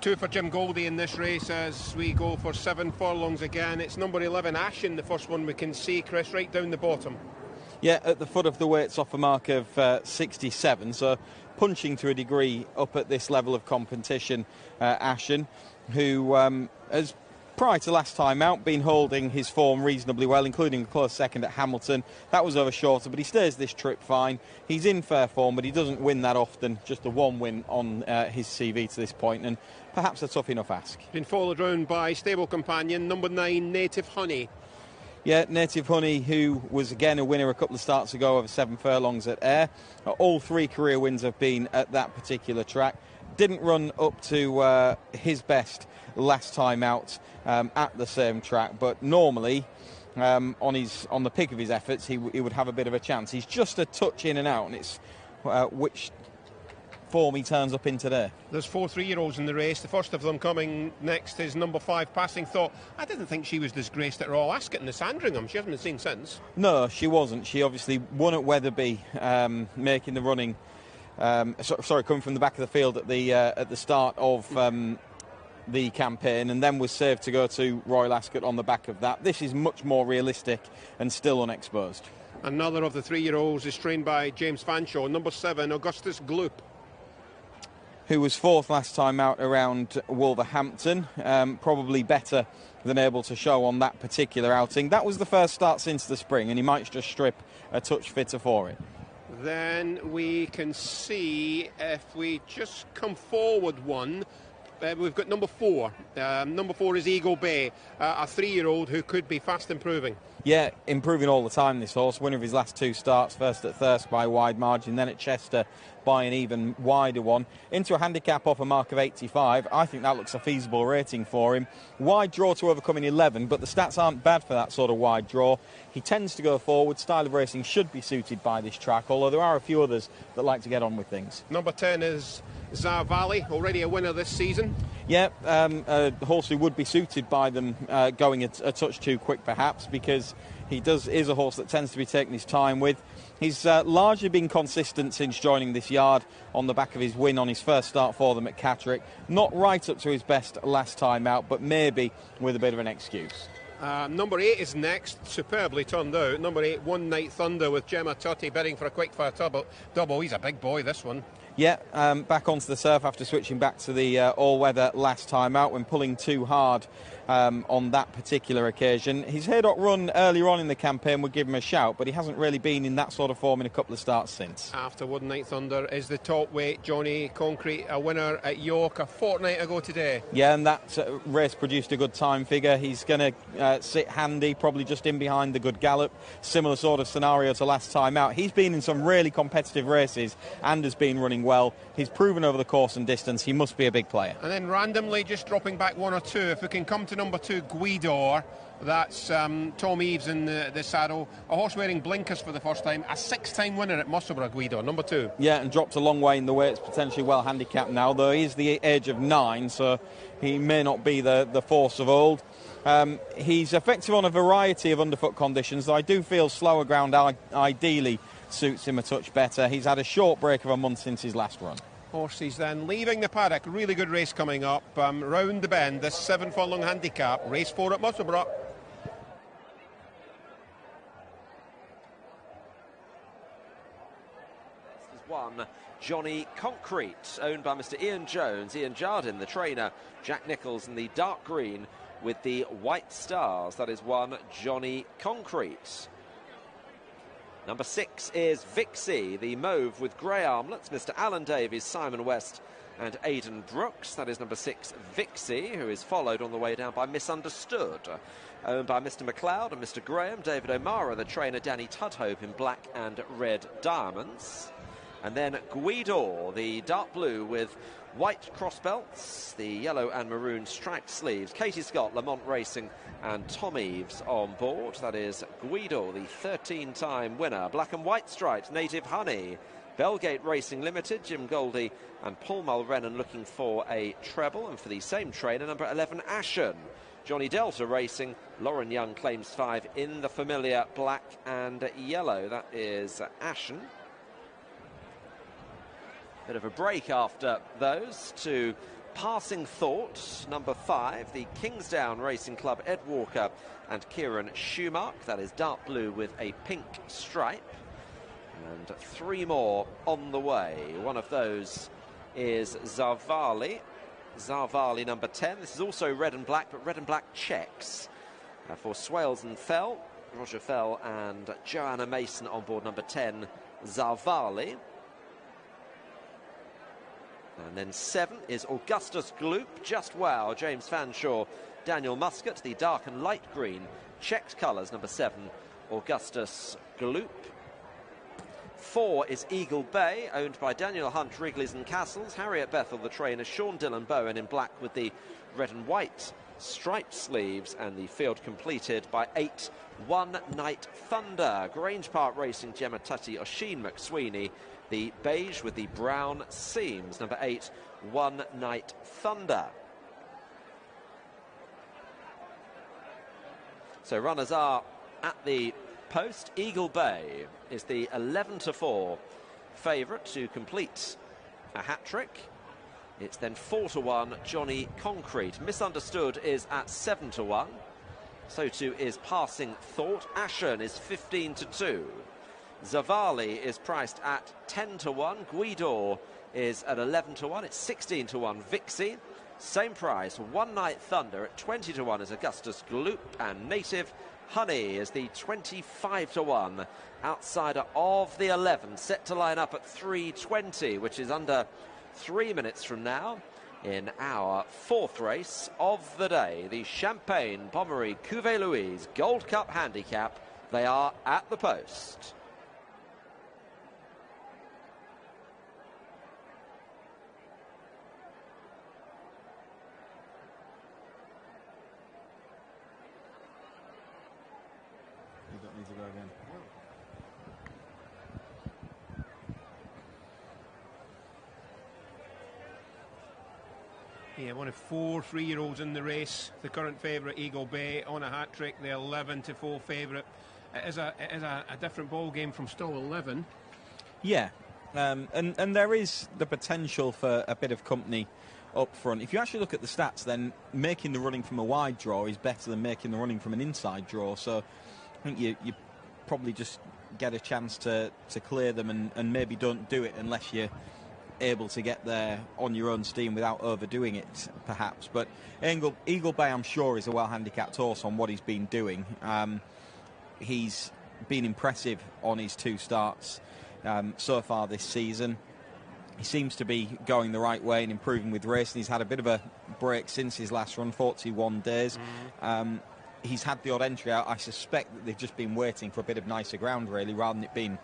2 for Jim Goldie in this race as we go for 7 furlongs again. It's number 11, Ashen, the first one we can see, Chris, right down the bottom. Yeah, at the foot of the weights off a mark of 67, so punching to a degree up at this level of competition. Ashen, who has, prior to last time out, been holding his form reasonably well, including a close second at Hamilton. That was over shorter, but he stays this trip fine. He's in fair form, but he doesn't win that often. Just the one win on his CV to this point, and perhaps a tough enough ask. Been followed round by stable companion, number 9, Native Honey. Yeah, Native Honey, who was again a winner a couple of starts ago over 7 furlongs at Ayr. All 3 career wins have been at that particular track. Didn't run up to his best last time out at the same track, but normally on the peak of his efforts he would have a bit of a chance. He's just a touch in and out, and it's which form he turns up in today. There's 4 3-year-olds in the race. The first of them coming next is number 5, Passing Thought. I didn't think she was disgraced at Royal Ascot in the Sandringham. She hasn't been seen since. No, she wasn't. She obviously won at Wetherby, making the running. Coming from the back of the field at the start of the campaign, and then was saved to go to Royal Ascot on the back of that. This is much more realistic and still unexposed. Another of the 3-year-olds is trained by James Fanshawe, number 7, Augustus Gloop, who was 4th last time out around Wolverhampton. Probably better than able to show on that particular outing. That was the first start since the spring, and he might just strip a touch fitter for it. Then we can see, if we just come forward one, we've got number 4. Number 4 is Eagle Bay, a 3-year-old who could be fast improving. Yeah, improving all the time, this horse. Winner of his last 2 starts, first at Thirsk by a wide margin, then at Chester by an even wider one. Into a handicap off a mark of 85. I think that looks a feasible rating for him. Wide draw to overcome in 11, but the stats aren't bad for that sort of wide draw. He tends to go forward. Style of racing should be suited by this track, although there are a few others that like to get on with things. Number 10 is Zar Valley, already a winner this season. Yeah, a horse who would be suited by them going a touch too quick perhaps, because he is a horse that tends to be taking his time with. He's largely been consistent since joining this yard on the back of his win on his first start for them at Catterick. Not right up to his best last time out, but maybe with a bit of an excuse. Number 8 is next, superbly turned out. Number 8, One Night Thunder, with Gemma Tutty bidding for a quick fire double. He's a big boy, this one. Yeah, back onto the surf after switching back to the all-weather last time out when pulling too hard on that particular occasion. His Haydock run earlier on in the campaign would give him a shout, but he hasn't really been in that sort of form in a couple of starts since. After One Night Thunder is the top weight, Johnny Concrete, a winner at York a fortnight ago today. Yeah, and that race produced a good time figure. He's going to sit handy, probably just in behind the Good Gallop. Similar sort of scenario to last time out. He's been in some really competitive races and has been running well. He's proven over the course and distance he must be a big player. And then randomly just dropping back 1 or 2, if we can come to number 2, Guidor. That's Tom Eves in the saddle, a horse wearing blinkers for the first time, a 6-time winner at Musselburgh, Guidor, number 2. Yeah, and dropped a long way in the weights, potentially well handicapped now, though he is the age of 9, so he may not be the force of old. He's effective on a variety of underfoot conditions, though I do feel slower ground ideally suits him a touch better. He's had a short break of a month since his last run. Horses then leaving the paddock. Really good race coming up. Round the bend, this 7 furlong handicap, race 4 at Musselburgh. This is 1, Johnny Concrete, owned by Mr. Ian Jones. Ian Jardine, the trainer. Jack Nicholls in the dark green with the white stars. That is 1, Johnny Concrete. Number 6 is Vixie, the mauve with grey armlets. Mr. Alan Davies, Simon West and Aidan Brooks. That is number 6, Vixie, who is followed on the way down by Misunderstood, owned by Mr. McLeod and Mr. Graham. David O'Mara, the trainer. Danny Tudhope in black and red diamonds. And then Guidor, the dark blue with white cross belts, the yellow and maroon striped sleeves. Katie Scott, Lamont Racing and Tom Eves on board. That is Guidor, the 13-time winner. Black and white stripes, Native Honey. Belgate Racing Limited, Jim Goldie and Paul Mulrennan looking for a treble. And for the same trainer, number 11, Ashen. Johnny Delta Racing, Lauren Young claims 5 in the familiar black and yellow. That is Ashen. Bit of a break after those to Passing Thought, number 5, the Kingsdown Racing Club, Ed Walker and Kieran Schumark. That is dark blue with a pink stripe. And 3 more on the way. One of those is Zarvali. Zarvali, number 10. This is also red and black, but red and black checks. For Swales and Fell, Roger Fell and Joanna Mason on board number 10, Zarvali. And then 7 is Augustus Gloop, Just Wow, James Fanshawe, Daniel Muscat, the dark and light green, checked colours, number 7, Augustus Gloop. 4 is Eagle Bay, owned by Daniel Hunt, Wrigley's and Castles, Harriet Bethel, the trainer, Sean Dillon Bowen in black with the red and white striped sleeves, and the field completed by 8, One Night Thunder, Grange Park Racing, Gemma Tutty, Oisin McSweeney, the beige with the brown seams, number 8, One Night Thunder. So runners are at the post. Eagle Bay is the 11-4 favourite to complete a hat-trick. It's then 4-1 Johnny Concrete. Misunderstood is at 7-1. So too is Passing Thought. Ashen is 15-2. Zavali is priced at 10-1. Guidor is at 11-1. It's 16-1 Vixie. Same price. One Night Thunder at 20-1 is Augustus Gloop, and Native Honey is the 25-1 outsider of the 11, set to line up at 3:20, which is under 3 minutes from now in our 4th race of the day, the Champagne Pommery Cuvée Louise Gold Cup Handicap. They are at the post. You don't need to go again. Yeah, one of 4 3-year-olds in the race. The current favourite, Eagle Bay, on a hat-trick. The 11-4 favourite. It is a different ball game from still 11. Yeah, and there is the potential for a bit of company up front. If you actually look at the stats, then making the running from a wide draw is better than making the running from an inside draw. So I think you probably just get a chance to clear them, and maybe don't do it unless you're able to get there on your own steam without overdoing it, perhaps. But Eagle Bay, I'm sure, is a well-handicapped horse on what he's been doing. He's been impressive on his 2 starts so far this season. He seems to be going the right way and improving with racing. He's had a bit of a break since his last run, 41 days. He's had the odd entry out. I suspect that they've just been waiting for a bit of nicer ground, really, rather than it being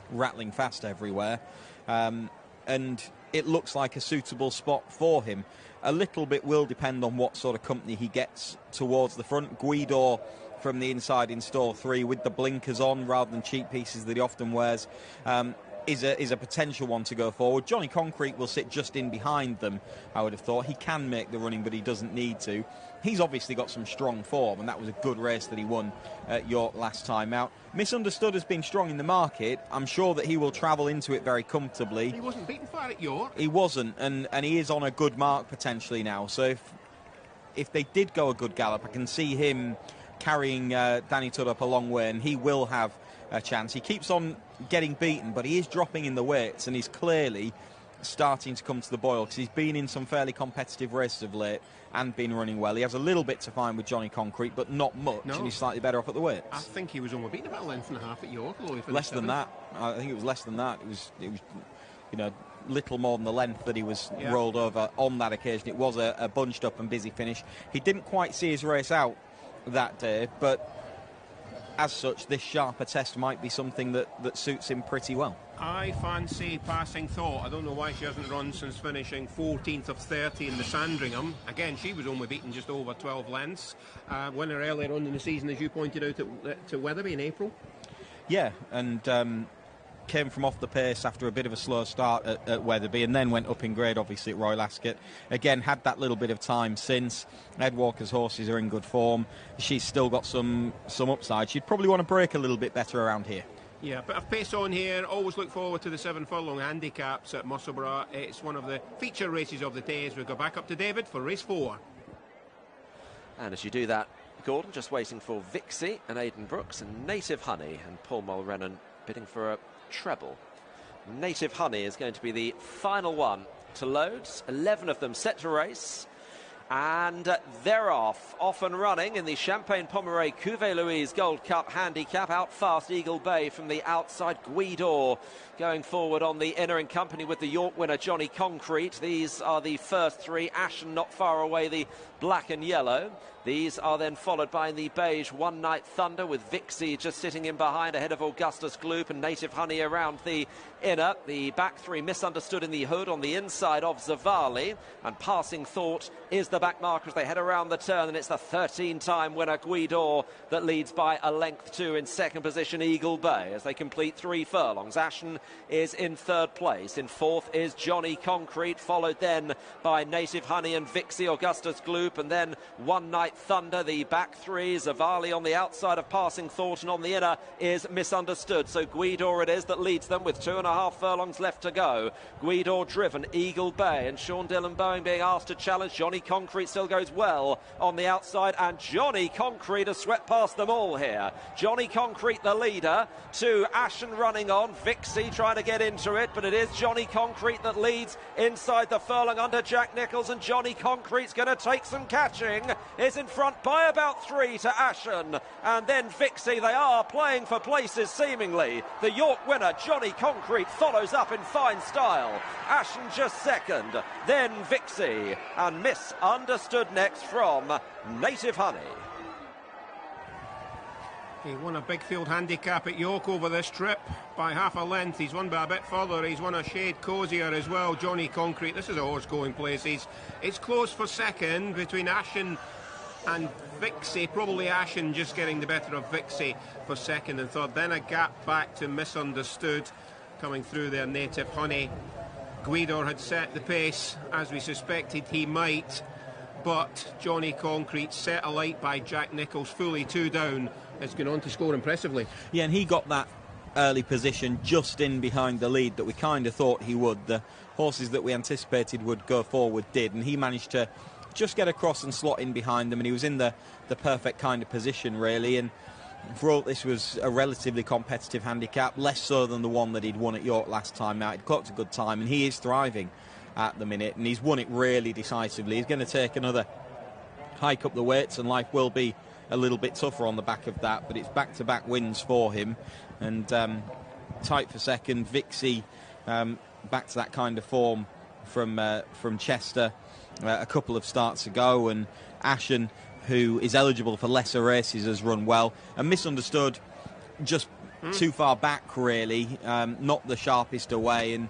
rattling fast everywhere. And it looks like a suitable spot for him. A little bit will depend on what sort of company he gets towards the front. Guidor from the inside in stall 3 with the blinkers on rather than cheap pieces that he often wears is a potential one to go forward. Johnny Concrete will sit just in behind them, I would have thought. He can make the running, but he doesn't need to. He's obviously got some strong form, and that was a good race that he won at York last time out. Misunderstood has been strong in the market. I'm sure that he will travel into it very comfortably. He wasn't beaten far at York. He wasn't, and he is on a good mark potentially now. So if they did go a good gallop, I can see him carrying Danny Tudhope a long way, and he will have a chance. He keeps on getting beaten, but he is dropping in the weights, and he's clearly starting to come to the boil, because he's been in some fairly competitive races of late and been running well. He has a little bit to find with Johnny Concrete, but not much, and he's slightly better off at the weights. I think he was only beaten about a length and a half at York. Less than that. I think it was less than that. It was little more than the length that he was rolled over on that occasion. It was a bunched up and busy finish. He didn't quite see his race out that day, but as such, this sharper test might be something that suits him pretty well. I fancy Passing Thought. I don't know why she hasn't run since finishing 14th of 30 in the Sandringham. Again, she was only beaten just over 12 lengths. Winner earlier on in the season, as you pointed out, to Wetherby in April. Yeah, and came from off the pace after a bit of a slow start at Wetherby, and then went up in grade, obviously, at Royal Ascot. Again, had that little bit of time since. Ed Walker's horses are in good form. She's still got some upside. She'd probably want to break a little bit better around here. Yeah, a bit of pace on here. Always look forward to the 7 furlong handicaps at Musselburgh. It's one of the feature races of the day as we go back up to David for race 4. And as you do that, Gordon just waiting for Vixie and Aidan Brooks and Native Honey and Paul Mulrennan bidding for a treble. Native Honey is going to be the final one to load. 11 of them set to race. And they're off and running in the Champagne Pommeraye Cuvée Louise Gold Cup handicap. Out fast, Eagle Bay from the outside. Guidor going forward on the inner in company with the York winner, Johnny Concrete. These are the first 3. Ashen not far away, the black and yellow. These are then followed by the beige One Night Thunder with Vixie just sitting in behind ahead of Augustus Gloop and Native Honey around the inner. The back 3 Misunderstood in the hood on the inside of Zavali. And Passing Thought is the back marker as they head around the turn, and it's the 13-time winner Guidor that leads by a length 2. In second position, Eagle Bay as they complete 3 furlongs. Ashen is in third place. In fourth is Johnny Concrete, followed then by Native Honey and Vixie, Augustus Gloop, and then One Night Thunder. The back 3, Zavali on the outside of Passing Thought, and on the inner is Misunderstood. So Guidor it is that leads them with 2.5 furlongs left to go. Guidor driven, Eagle Bay, and Sean Dillon Bowen being asked to challenge. Johnny Concrete still goes well on the outside, and Johnny Concrete has swept past them all here. Johnny Concrete the leader, 2 Ashen running on, Vixie trying to get into it, but it is Johnny Concrete that leads inside the furlong under Jack Nicholls, and Johnny Concrete's going to take some catching. Is in front by about 3 to Ashen, and then Vixie. They are playing for places seemingly. The York winner Johnny Concrete follows up in fine style. Ashen just second, then Vixie, and Misunderstood next from Native Honey. He won a big field handicap at York over this trip by half a length. He's won by a bit further. He's won a shade cosier as well, Johnny Concrete. This is a horse going places. It's close for second between Ashen and Vixie. Probably Ashen just getting the better of Vixie for second and third. Then a gap back to Misunderstood coming through there, Native Honey. Guidor had set the pace as we suspected he might, but Johnny Concrete set alight by Jack Nicholls, fully 2 down. It's gone on to score impressively. Yeah, and he got that early position just in behind the lead that we kind of thought he would. The horses that we anticipated would go forward did, and he managed to just get across and slot in behind them, and he was in the perfect kind of position, really. And for all, this was a relatively competitive handicap, less so than the one that he'd won at York last time out. He'd clocked a good time, and he is thriving at the minute, and he's won it really decisively. He's going to take another hike up the weights, and life will be a little bit tougher on the back of that, but it's back-to-back wins for him. And tight for second, Vixie back to that kind of form from Chester a couple of starts ago, and Ashen, who is eligible for lesser races, has run well, and Misunderstood just too far back, really, not the sharpest away, and